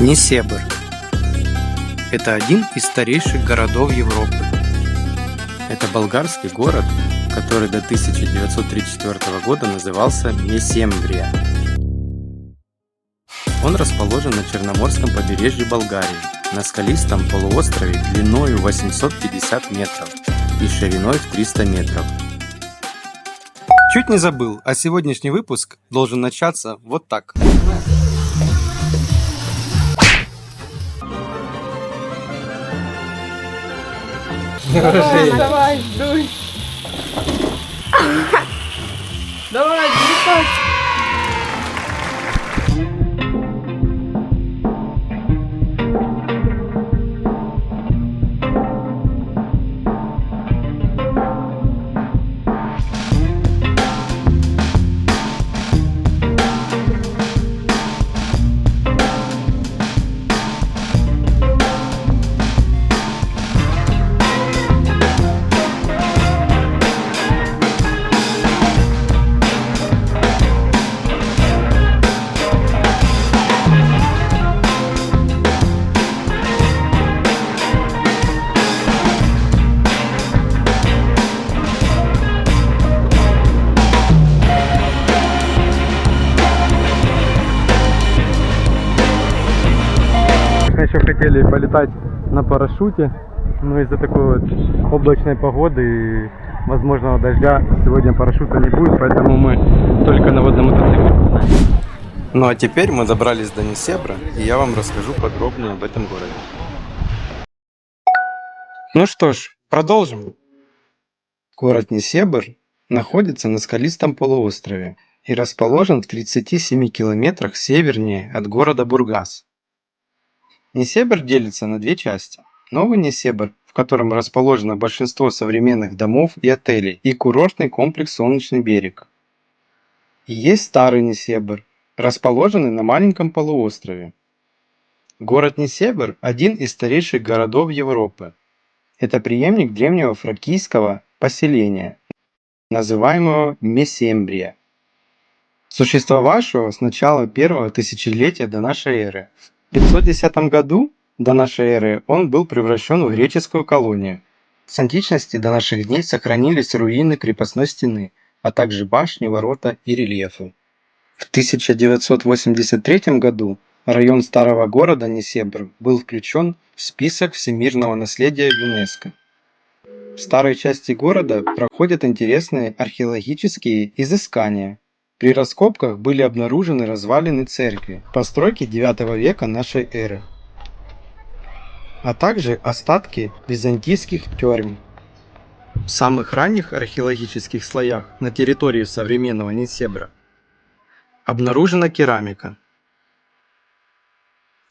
Несебр – это один из старейших городов Европы. Это болгарский город, который до 1934 года назывался Несебрия. Он расположен на Черноморском побережье Болгарии, на скалистом полуострове длиною 850 метров и шириной в 300 метров. Чуть не забыл, а сегодняшний выпуск должен начаться вот так. Давай, дуй. Давай, держать. Еще хотели полетать на парашюте, но из-за такой вот облачной погоды и возможного дождя сегодня парашюта не будет, поэтому мы только на водном мотоцикле. Ну а теперь мы добрались до Несебра, и я вам расскажу подробнее об этом городе. Ну что ж, продолжим. Город Несебр находится на скалистом полуострове и расположен в 37 километрах севернее от города Бургас. Несебр делится на две части. Новый Несебр, в котором расположено большинство современных домов и отелей, и курортный комплекс «Солнечный берег». И есть старый Несебр, расположенный на маленьком полуострове. Город Несебр – один из старейших городов Европы. Это преемник древнего фракийского поселения, называемого Месембрия, существовавшего с начала первого тысячелетия до нашей эры. В 510 году до нашей эры он был превращен в греческую колонию. С античности до наших дней сохранились руины крепостной стены, а также башни, ворота и рельефы. В 1983 году район старого города Несебр был включен в список всемирного наследия ЮНЕСКО. В старой части города проходят интересные археологические изыскания. При раскопках были обнаружены развалины церкви, постройки IX века нашей эры, а также остатки византийских тюрем. В самых ранних археологических слоях на территории современного Несебра обнаружена керамика,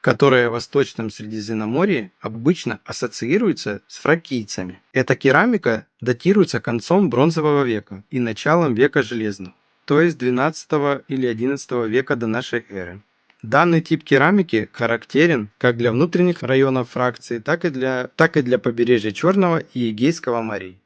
которая в Восточном Средиземноморье обычно ассоциируется с фракийцами. Эта керамика датируется концом бронзового века и началом века железного, то есть 12 или 11 века до нашей эры. Данный тип керамики характерен как для внутренних районов фракции, так и для побережья Черного и Эгейского морей.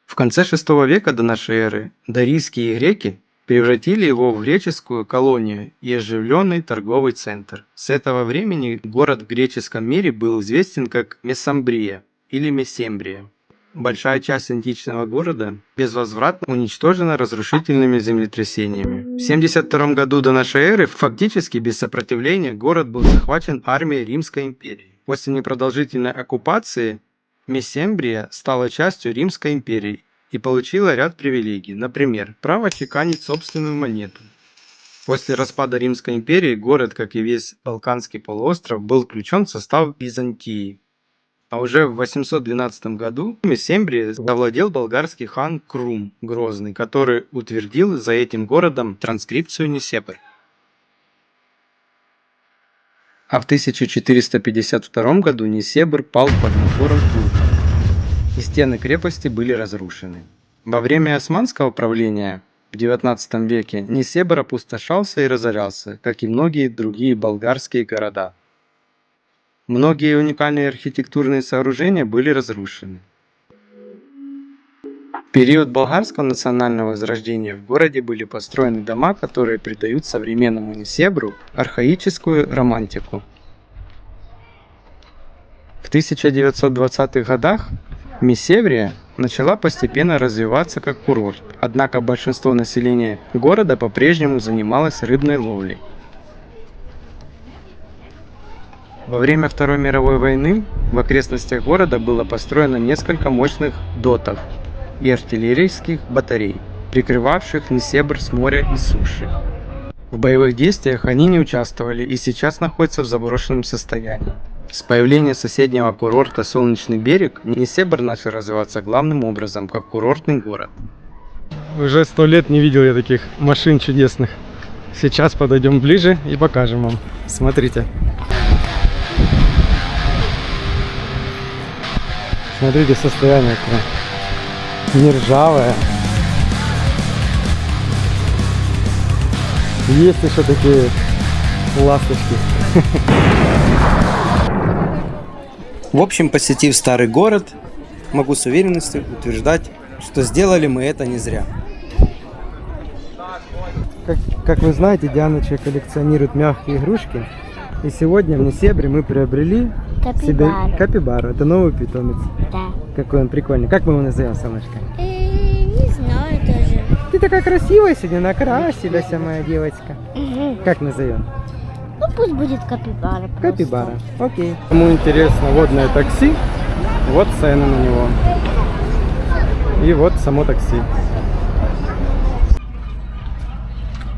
В конце VI века до нашей эры дарийские греки превратили его в греческую колонию и оживленный торговый центр. С этого времени город в греческом мире был известен как Месамбрия или Месембрия. Большая часть античного города безвозвратно уничтожена разрушительными землетрясениями. В 72 году до нашей эры фактически без сопротивления город был захвачен армией Римской империи. После непродолжительной оккупации Месембрия стала частью Римской империи и получила ряд привилегий, например, право чеканить собственную монету. После распада Римской империи город, как и весь Балканский полуостров, был включен в состав Византии. А уже в 812 году Месембрией завладел болгарский хан Крум Грозный, который утвердил за этим городом транскрипцию Несебр. А в 1452 году Несебр пал под напором турков, и стены крепости были разрушены. Во время османского правления в XIX веке Несебр опустошался и разорялся, как и многие другие болгарские города. Многие уникальные архитектурные сооружения были разрушены. В период болгарского национального возрождения в городе были построены дома, которые придают современному Несебру архаическую романтику. В 1920-х годах Несебр начала постепенно развиваться как курорт, однако большинство населения города по-прежнему занималось рыбной ловлей. Во время Второй мировой войны в окрестностях города было построено несколько мощных дотов и артиллерийских батарей, прикрывавших Несебр с моря и суши. В боевых действиях они не участвовали и сейчас находятся в заброшенном состоянии. С появлением соседнего курорта Солнечный берег Несебр начал развиваться главным образом как курортный город. Уже 100 лет не видел я таких машин чудесных. Сейчас подойдем ближе и покажем вам. Смотрите. Смотрите состояние какое. Не ржавое. Есть еще такие ласточки. В общем, посетив старый город, могу с уверенностью утверждать, что сделали мы это не зря. Как вы знаете, Дианочка коллекционирует мягкие игрушки. И сегодня в Несебре мы приобрели себе капибару. Это новый питомец. Да. Какой он прикольный. Как мы его назовем, Солнышко? Не знаю тоже. Ты такая красивая сегодня, накрасилась, моя девочка. Угу. Как назовем? Ну пусть будет капибара. Просто. Капибара. Окей. Кому интересно водное такси, вот цены на него. И вот само такси.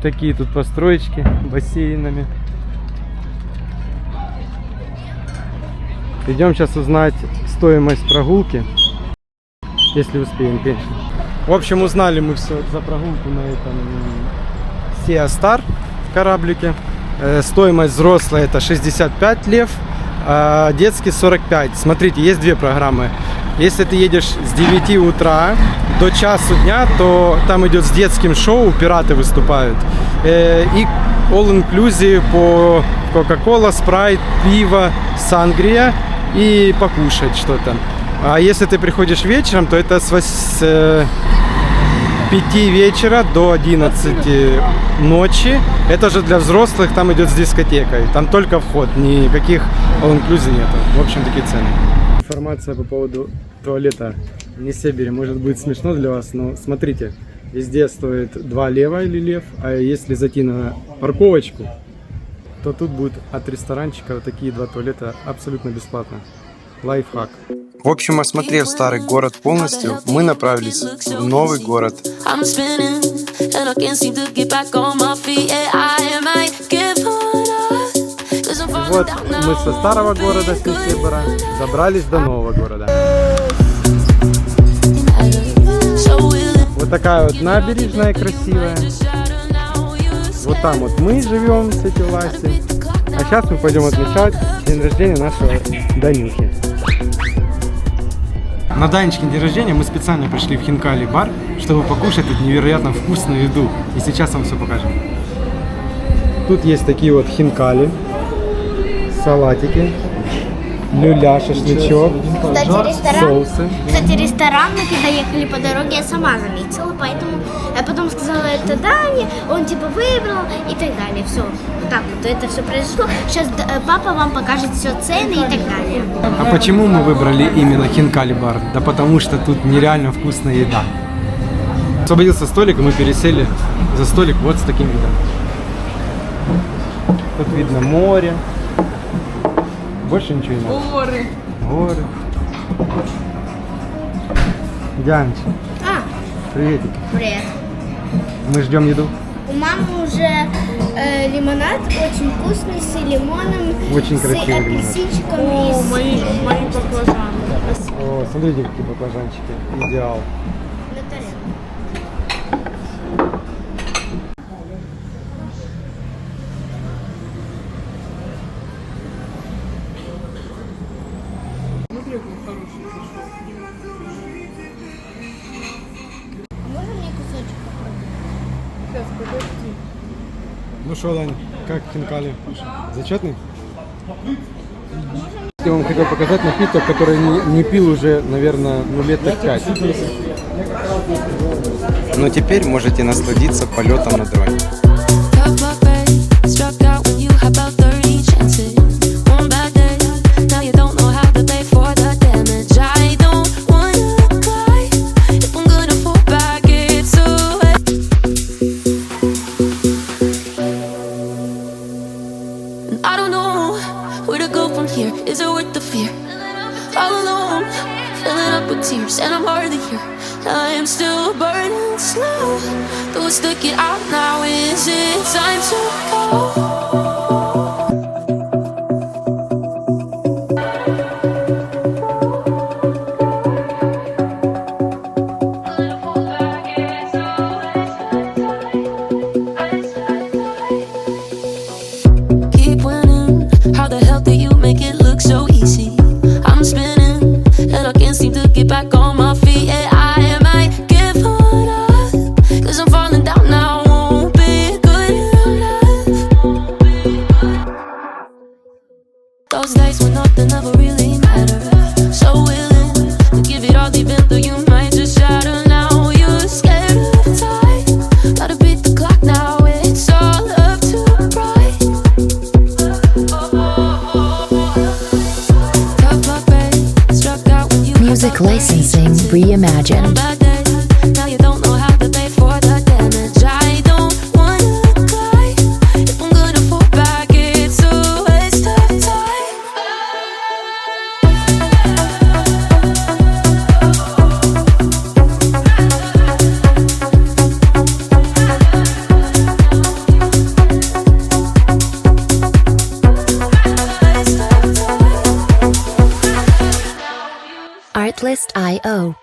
Такие тут построечки бассейнами. Идем сейчас узнать стоимость прогулки, если успеем, конечно. В общем, узнали мы все за прогулку на этом Sea Star кораблике. Стоимость взрослая это 65 лев, а детский 45. Смотрите, есть две программы. Если ты едешь с 9 утра до часу дня, то там идет с детским шоу, пираты выступают. И all-inclusive по Coca-Cola, Sprite, пиво, сангрия и покушать что-то. А если ты приходишь вечером, то это с 5 вечера до 11 ночи. Это же для взрослых, там идет с дискотекой. Там только вход, никаких all-inclusive нету. В общем, такие цены. Информация по поводу туалета в Несебере может быть смешно для вас, но смотрите, везде стоит 2 лева или лев, а если зайти на парковочку, то тут будет от ресторанчика вот такие 2 туалета абсолютно бесплатно. Лайфхак. В общем, осмотрев старый город полностью, мы направились в новый город. Вот мы со старого города, с Несебра, забрались до нового города. Вот такая вот набережная красивая. Вот там вот мы живем с этим Васей. А сейчас мы пойдем отмечать день рождения нашего Данюхи. На Данечкин день рождения мы специально пришли в Хинкали бар, чтобы покушать тут невероятно вкусную еду. И сейчас вам все покажем. Тут есть такие вот хинкали, салатики, люля, шашлычок, соусы. Кстати, ресторан, мы когда ехали по дороге, я сама заметила, поэтому я потом сказала это Дане, он типа выбрал и так далее. Все, вот так вот это все произошло. Сейчас папа вам покажет все цены и так далее. А почему мы выбрали именно Хинкали бар? Да потому что тут нереально вкусная еда. Освободился столик, и мы пересели за столик вот с таким видом. Тут видно море. Больше ничего не надо. Горы. Горы. Дианочка, приветики. Привет. Мы ждем еду. У мамы уже лимонад очень вкусный, с лимоном, Очень с красивый лимонад. апельсинчиком. О, и с- мои баклажаны. Спасибо. О, смотрите, какие баклажанчики. Идеал. на тарелку. Смотри, какой хороший зашел. Можно мне кусочек попробовать? Сейчас, подожди. Ну что, Дань, как Хинкали? Зачетный? Я вам хотел показать напиток, который не пил уже, наверное, лет 5. Но теперь можете насладиться полетом на дроне. Struck out when you have about 30 chances. One bad day, now you don't know how to play know where to go from here. Is it worth the fear? All alone, filling up with tears, and I'm hardly here. I am still burning slow. Though it's stuck it out now, is it time to go? Keep winning. How the hell do you make it look so easy? I'm spinning, and I can't seem to get back on my feet. Yeah, I might give up, 'cause I'm falling down now. Won't be good enough. Those days when nothing ever really mattered. So willing to give it all, even though you might just shatter. Now you're scared of time. Gotta beat the clock now. It's all up to pride. Tough luck, babe. Struck out when you Music licensing reimagined. bad days. Now you don't know how to pay for the damage. I don't wanna cry. If I'm gonna fall back, it's a waste of time. Artlist.io